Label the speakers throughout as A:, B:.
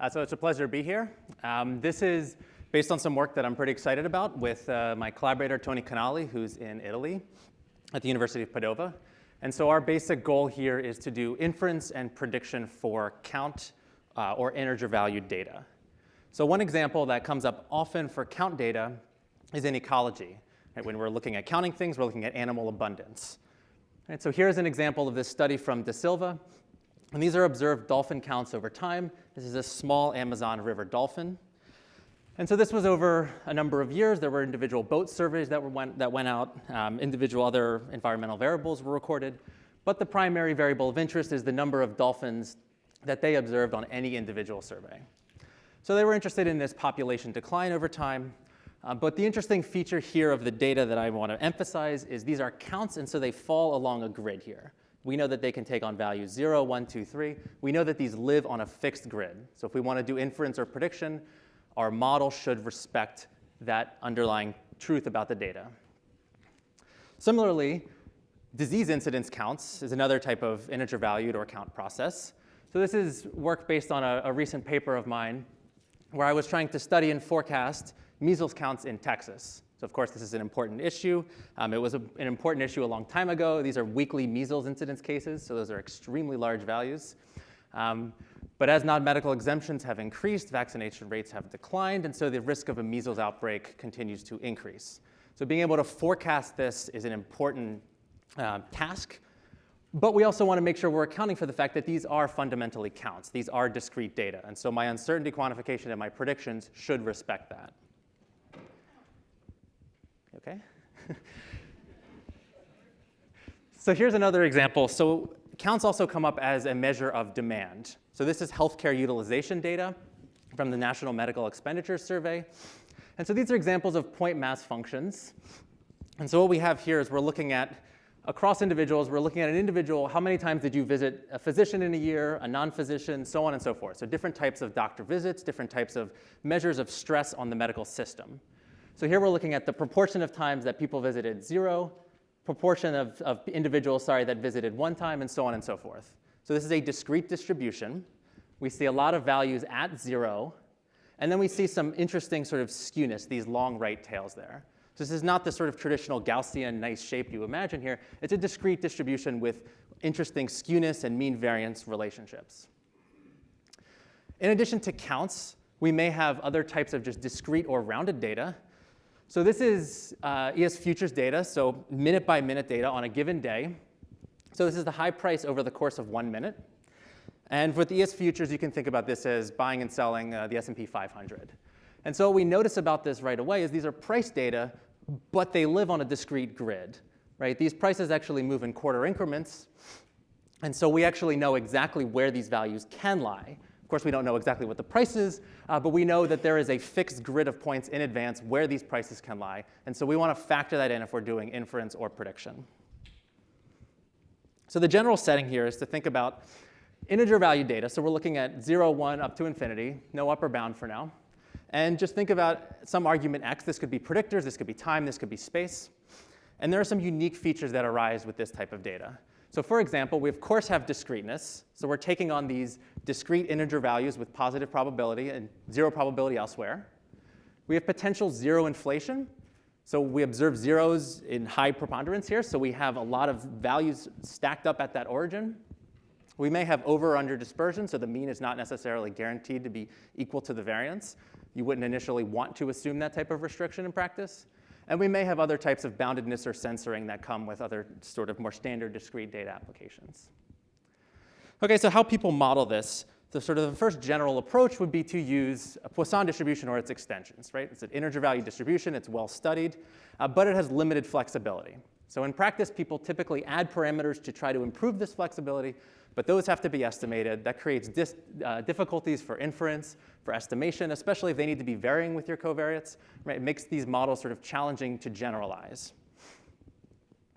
A: So it's a pleasure to be here. This is based on some work that I'm pretty excited about with my collaborator, Tony Canali, who's in Italy at the University of Padova. And so our basic goal here is to do inference and prediction for count or integer valued data. So one example that comes up often for count data is in ecology. Right? When we're looking at counting things, we're looking at animal abundance. Right? So here's an example of this study from De Silva. And these are observed dolphin counts over time. This is a small Amazon River dolphin. And so this was over a number of years. There were individual boat surveys that went out. Individual other environmental variables were recorded. But the primary variable of interest is the number of dolphins that they observed on any individual survey. So they were interested in this population decline over time. But the interesting feature here of the data that I want to emphasize is these are counts, and so they fall along a grid here. We know that they can take on values 0, 1, 2, 3. We know that these live on a fixed grid. So if we want to do inference or prediction, our model should respect that underlying truth about the data. Similarly, disease incidence counts is another type of integer valued or count process. So this is work based on a recent paper of mine where I was trying to study and forecast measles counts in Texas. So of course, this is an important issue. It was an important issue a long time ago. These are weekly measles incidence cases, so those are extremely large values. But as non-medical exemptions have increased, vaccination rates have declined, and so the risk of a measles outbreak continues to increase. So being able to forecast this is an important task. But we also want to make sure we're accounting for the fact that these are fundamentally counts. These are discrete data. And so my uncertainty quantification and my predictions should respect that. Okay? So here's another example. So counts also come up as a measure of demand. So this is healthcare utilization data from the National Medical Expenditures Survey. And so these are examples of point mass functions. And so what we have here is we're looking at, across individuals, we're looking at an individual, how many times did you visit a physician in a year, a non-physician, so on and so forth. So different types of doctor visits, different types of measures of stress on the medical system. So here we're looking at the proportion of times that people visited 0, proportion of individuals, that visited 1 time, and so on and so forth. So this is a discrete distribution. We see a lot of values at 0, and then we see some interesting sort of skewness, these long right tails there. So this is not the sort of traditional Gaussian nice shape you imagine here. It's a discrete distribution with interesting skewness and mean variance relationships. In addition to counts, we may have other types of just discrete or rounded data. So this is ES futures data, so minute by minute data on a given day. So this is the high price over the course of 1 minute. And with ES futures, you can think about this as buying and selling the S&P 500. And so what we notice about this right away is these are price data, but they live on a discrete grid. Right? These prices actually move in quarter increments. And so we actually know exactly where these values can lie. Of course, we don't know exactly what the price is, but we know that there is a fixed grid of points in advance where these prices can lie. And so we want to factor that in if we're doing inference or prediction. So the general setting here is to think about integer value data. So we're looking at 0, 1, up to infinity, no upper bound for now. And just think about some argument x. This could be predictors, this could be time, this could be space. And there are some unique features that arise with this type of data. So for example, we of course have discreteness. So we're taking on these discrete integer values with positive probability and 0 probability elsewhere. We have potential 0 inflation. So we observe zeros in high preponderance here. So we have a lot of values stacked up at that origin. We may have over or under dispersion. So the mean is not necessarily guaranteed to be equal to the variance. You wouldn't initially want to assume that type of restriction in practice. And we may have other types of boundedness or censoring that come with other sort of more standard discrete data applications. OK, so how people model this, the first general approach would be to use a Poisson distribution or its extensions. Right? It's an integer value distribution. It's well studied, but it has limited flexibility. So in practice, people typically add parameters to try to improve this flexibility, but those have to be estimated. That creates difficulties for inference, for estimation, especially if they need to be varying with your covariates. Right? It makes these models sort of challenging to generalize.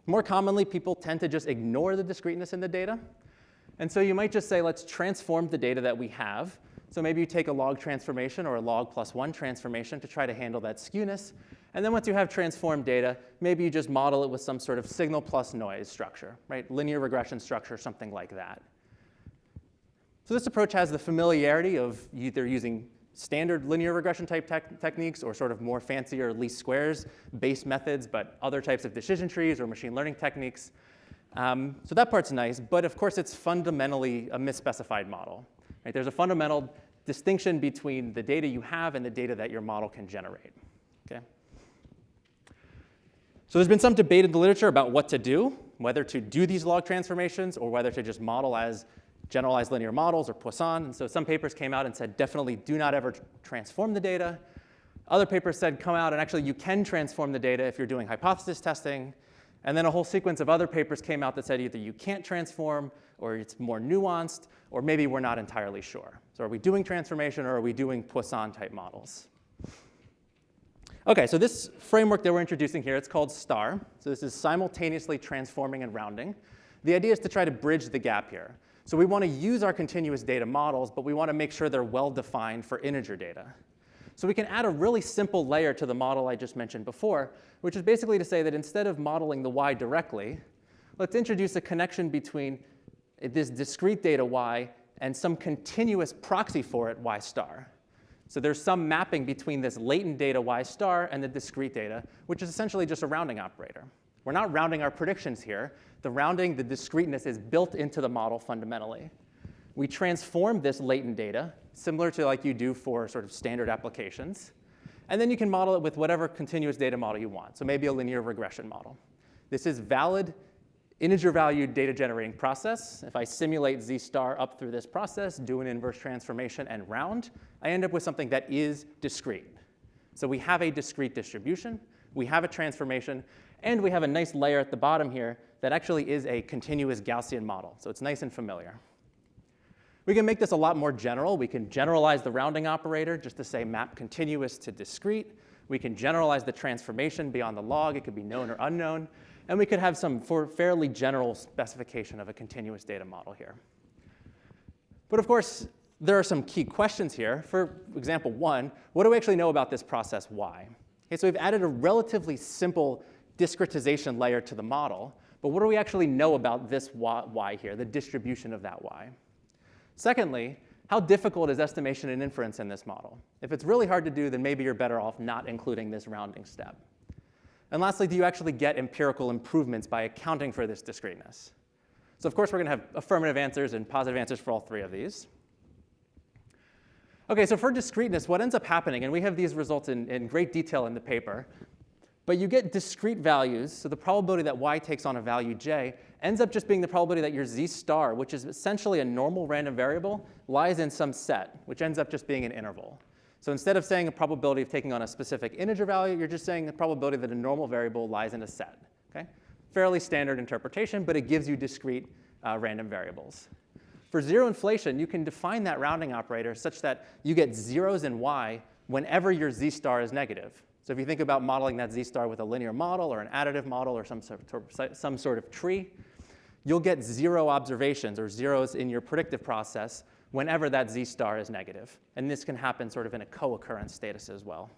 A: More commonly, people tend to just ignore the discreteness in the data. And so you might just say, let's transform the data that we have. So maybe you take a log transformation or a log plus 1 transformation to try to handle that skewness. And then once you have transformed data, maybe you just model it with some sort of signal plus noise structure, right? Linear regression structure, something like that. So this approach has the familiarity of either using standard linear regression type techniques or sort of more fancier least squares based methods, but other types of decision trees or machine learning techniques. So that part's nice, but of course it's fundamentally a misspecified model. Right? There's a fundamental distinction between the data you have and the data that your model can generate. Okay? So there's been some debate in the literature about what to do, whether to do these log transformations or whether to just model as generalized linear models or Poisson. And so some papers came out and said, definitely do not ever transform the data. Other papers said, come out and actually you can transform the data if you're doing hypothesis testing. And then a whole sequence of other papers came out that said either you can't transform or it's more nuanced, or maybe we're not entirely sure. So are we doing transformation or are we doing Poisson type models? OK, so this framework that we're introducing here, it's called STAR. So this is simultaneously transforming and rounding. The idea is to try to bridge the gap here. So we want to use our continuous data models, but we want to make sure they're well defined for integer data. So we can add a really simple layer to the model I just mentioned before, which is basically to say that instead of modeling the y directly, let's introduce a connection between this discrete data y and some continuous proxy for it, y star. So there's some mapping between this latent data y star and the discrete data, which is essentially just a rounding operator. We're not rounding our predictions here. The rounding, the discreteness is built into the model fundamentally. We transform this latent data, similar to like you do for sort of standard applications. And then you can model it with whatever continuous data model you want. So maybe a linear regression model. This is valid integer valued data generating process. If I simulate z star up through this process, do an inverse transformation and round, I end up with something that is discrete. So we have a discrete distribution, we have a transformation, and we have a nice layer at the bottom here that actually is a continuous Gaussian model. So it's nice and familiar. We can make this a lot more general. We can generalize the rounding operator just to say map continuous to discrete. We can generalize the transformation beyond the log. It could be known or unknown. And we could have some fairly general specification of a continuous data model here. But of course, there are some key questions here. For example, one, what do we actually know about this process y? Okay, so we've added a relatively simple discretization layer to the model. But what do we actually know about this y here, the distribution of that y? Secondly, how difficult is estimation and inference in this model? If it's really hard to do, then maybe you're better off not including this rounding step. And lastly, do you actually get empirical improvements by accounting for this discreteness? So of course, we're going to have affirmative answers and positive answers for all three of these. OK, so for discreteness, what ends up happening, and we have these results in great detail in the paper, but you get discrete values. So the probability that y takes on a value j ends up just being the probability that your z star, which is essentially a normal random variable, lies in some set, which ends up just being an interval. So instead of saying a probability of taking on a specific integer value, you're just saying the probability that a normal variable lies in a set. Okay? Fairly standard interpretation, but it gives you discrete random variables. For zero inflation, you can define that rounding operator such that you get zeros in y whenever your z star is negative. So if you think about modeling that z star with a linear model or an additive model or some sort of tree, you'll get zero observations or zeros in your predictive process whenever that z star is negative. And this can happen sort of in a co-occurrence status as well.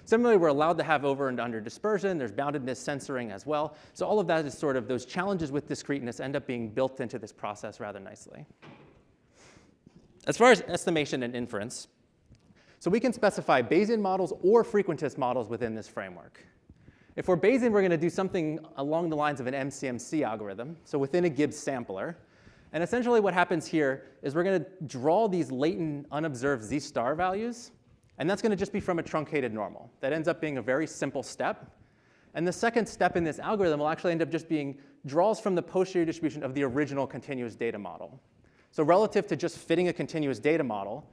A: Similarly, we're allowed to have over and under dispersion. There's boundedness censoring as well. So all of that is sort of those challenges with discreteness end up being built into this process rather nicely. As far as estimation and inference, so we can specify Bayesian models or frequentist models within this framework. If we're Bayesian, we're going to do something along the lines of an MCMC algorithm, so within a Gibbs sampler. And essentially what happens here is we're going to draw these latent unobserved z star values. And that's going to just be from a truncated normal. That ends up being a very simple step. And the second step in this algorithm will actually end up just being draws from the posterior distribution of the original continuous data model. So relative to just fitting a continuous data model,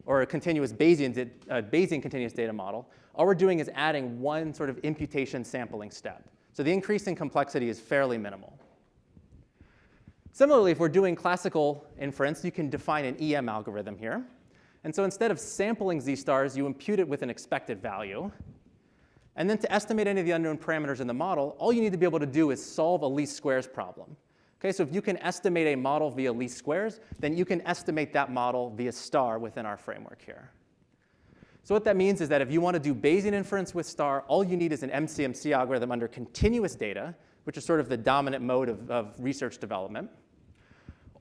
A: or a continuous Bayesian continuous data model, all we're doing is adding one sort of imputation sampling step. So the increase in complexity is fairly minimal. Similarly, if we're doing classical inference, you can define an EM algorithm here. And so instead of sampling z stars, you impute it with an expected value. And then to estimate any of the unknown parameters in the model, all you need to be able to do is solve a least squares problem. Okay, so if you can estimate a model via least squares, then you can estimate that model via star within our framework here. So what that means is that if you want to do Bayesian inference with star, all you need is an MCMC algorithm under continuous data, which is sort of the dominant mode of research development.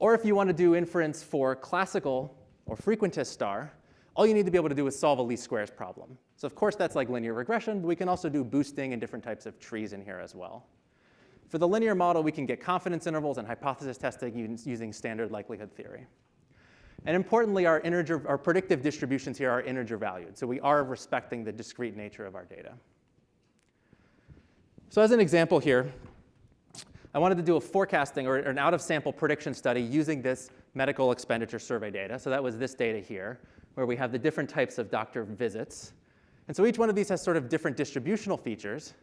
A: Or if you want to do inference for classical or frequentist star, all you need to be able to do is solve a least squares problem. So of course, that's like linear regression, but we can also do boosting and different types of trees in here as well. For the linear model, we can get confidence intervals and hypothesis testing using standard likelihood theory. And importantly, our predictive distributions here are integer valued. So we are respecting the discrete nature of our data. So as an example here, I wanted to do a forecasting or an out-of-sample prediction study using this medical expenditure survey data. So that was this data here, where we have the different types of doctor visits. And so each one of these has sort of different distributional features.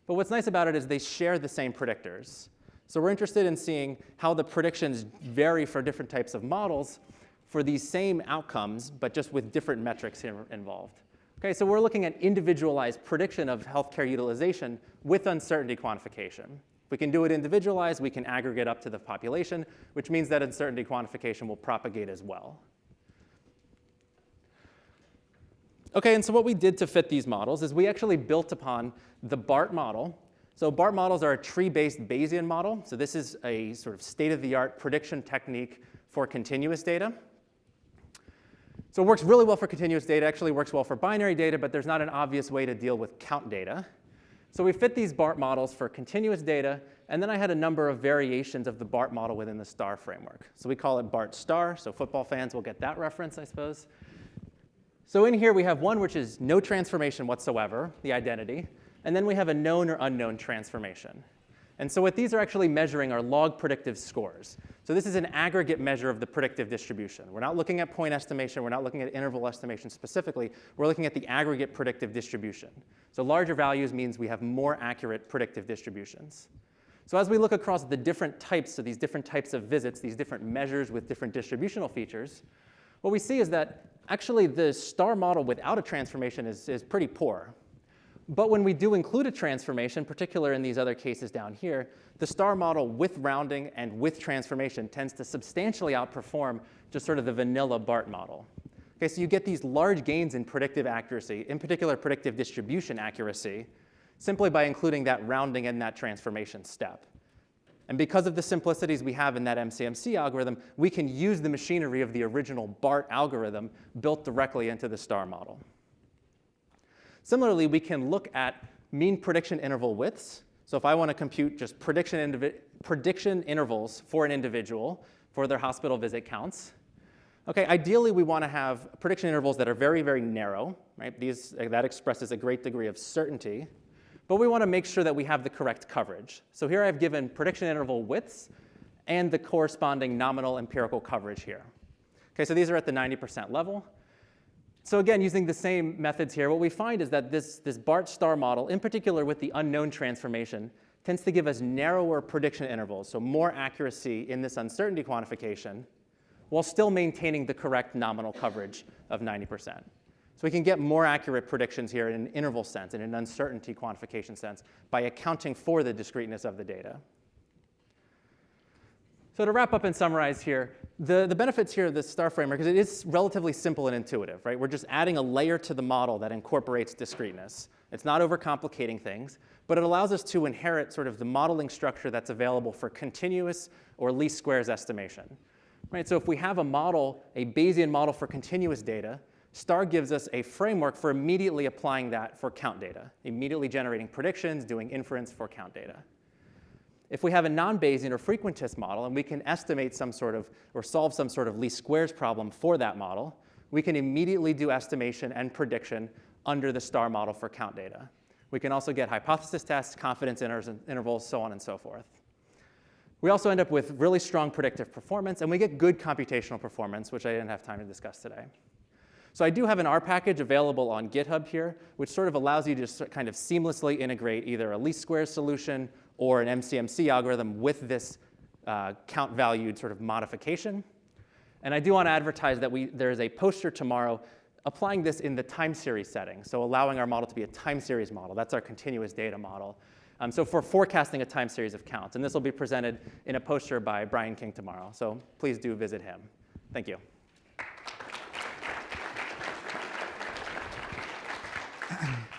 A: But what's nice about it is they share the same predictors. So we're interested in seeing how the predictions vary for different types of models for these same outcomes, but just with different metrics here involved. Okay, so we're looking at individualized prediction of healthcare utilization with uncertainty quantification. If we can do it individualized, we can aggregate up to the population, which means that uncertainty quantification will propagate as well. Okay, and so what we did to fit these models is we actually built upon the BART model. So BART models are a tree-based Bayesian model. So this is a sort of state-of-the-art prediction technique for continuous data. So it works really well for continuous data, actually works well for binary data, but there's not an obvious way to deal with count data. So we fit these BART models for continuous data, and then I had a number of variations of the BART model within the star framework. So we call it BART star, so football fans will get that reference, I suppose. So in here we have one which is no transformation whatsoever, the identity, and then we have a known or unknown transformation. And so what these are actually measuring are log predictive scores. So this is an aggregate measure of the predictive distribution. We're not looking at point estimation. We're not looking at interval estimation specifically. We're looking at the aggregate predictive distribution. So larger values means we have more accurate predictive distributions. So as we look across the different types, so these different types of visits, these different measures with different distributional features, what we see is that actually the star model without a transformation is pretty poor. But when we do include a transformation, particularly in these other cases down here, the star model with rounding and with transformation tends to substantially outperform just sort of the vanilla BART model. Okay, so you get these large gains in predictive accuracy, in particular predictive distribution accuracy, simply by including that rounding and that transformation step. And because of the simplicities we have in that MCMC algorithm, we can use the machinery of the original BART algorithm built directly into the star model. Similarly, we can look at mean prediction interval widths. So if I want to compute just prediction intervals for an individual for their hospital visit counts, okay, ideally we want to have prediction intervals that are very, very narrow, right? That expresses a great degree of certainty. But we want to make sure that we have the correct coverage. So here I've given prediction interval widths and the corresponding nominal empirical coverage here. Okay, so these are at the 90% level. So again, using the same methods here, what we find is that this BART star model, in particular with the unknown transformation, tends to give us narrower prediction intervals, so more accuracy in this uncertainty quantification, while still maintaining the correct nominal coverage of 90%. So we can get more accurate predictions here in an interval sense, in an uncertainty quantification sense, by accounting for the discreteness of the data. So to wrap up and summarize here, the benefits here of this star framework is it is relatively simple and intuitive, right? We're just adding a layer to the model that incorporates discreteness. It's not overcomplicating things, but it allows us to inherit sort of the modeling structure that's available for continuous or least squares estimation, right? So if we have a model, a Bayesian model for continuous data, star gives us a framework for immediately applying that for count data, immediately generating predictions, doing inference for count data. If we have a non-Bayesian or frequentist model and we can estimate some sort of, or solve some sort of least squares problem for that model, we can immediately do estimation and prediction under the star model for count data. We can also get hypothesis tests, confidence intervals, so on and so forth. We also end up with really strong predictive performance, and we get good computational performance, which I didn't have time to discuss today. So I do have an R package available on GitHub here, which sort of allows you to just kind of seamlessly integrate either a least squares solution or an MCMC algorithm with this count-valued sort of modification. And I do want to advertise that there's a poster tomorrow applying this in the time series setting, so allowing our model to be a time series model. That's our continuous data model. So for forecasting a time series of counts. And this will be presented in a poster by Brian King tomorrow. So please do visit him. Thank you.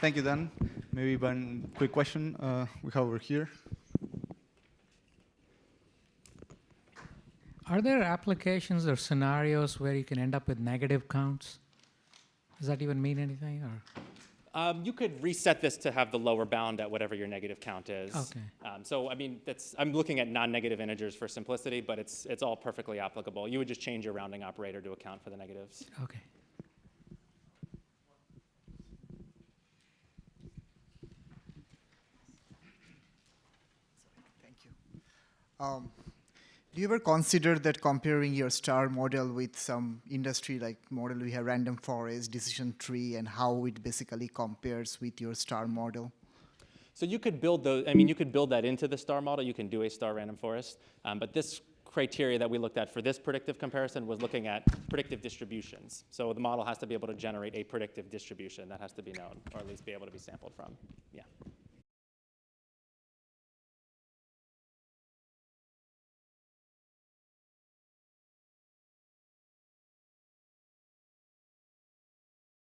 B: Thank you, Dan. Maybe one quick question we have over here.
C: Are there applications or scenarios where you can end up with negative counts? Does that even mean anything? Or?
A: You could reset this to have the lower bound at whatever your negative count is.
C: Okay.
A: So I mean, I'm looking at non-negative integers for simplicity, but it's all perfectly applicable. You would just change your rounding operator to account for the negatives.
C: Okay.
D: Thank you. Do you ever consider that comparing your star model with some industry like model we have random forest, decision tree, and how it basically compares with your star model?
A: So you could build you could build that into the star model. You can do a star random forest, but this criteria that we looked at for this predictive comparison was looking at predictive distributions. So the model has to be able to generate a predictive distribution that has to be known, or at least be able to be sampled from. Yeah.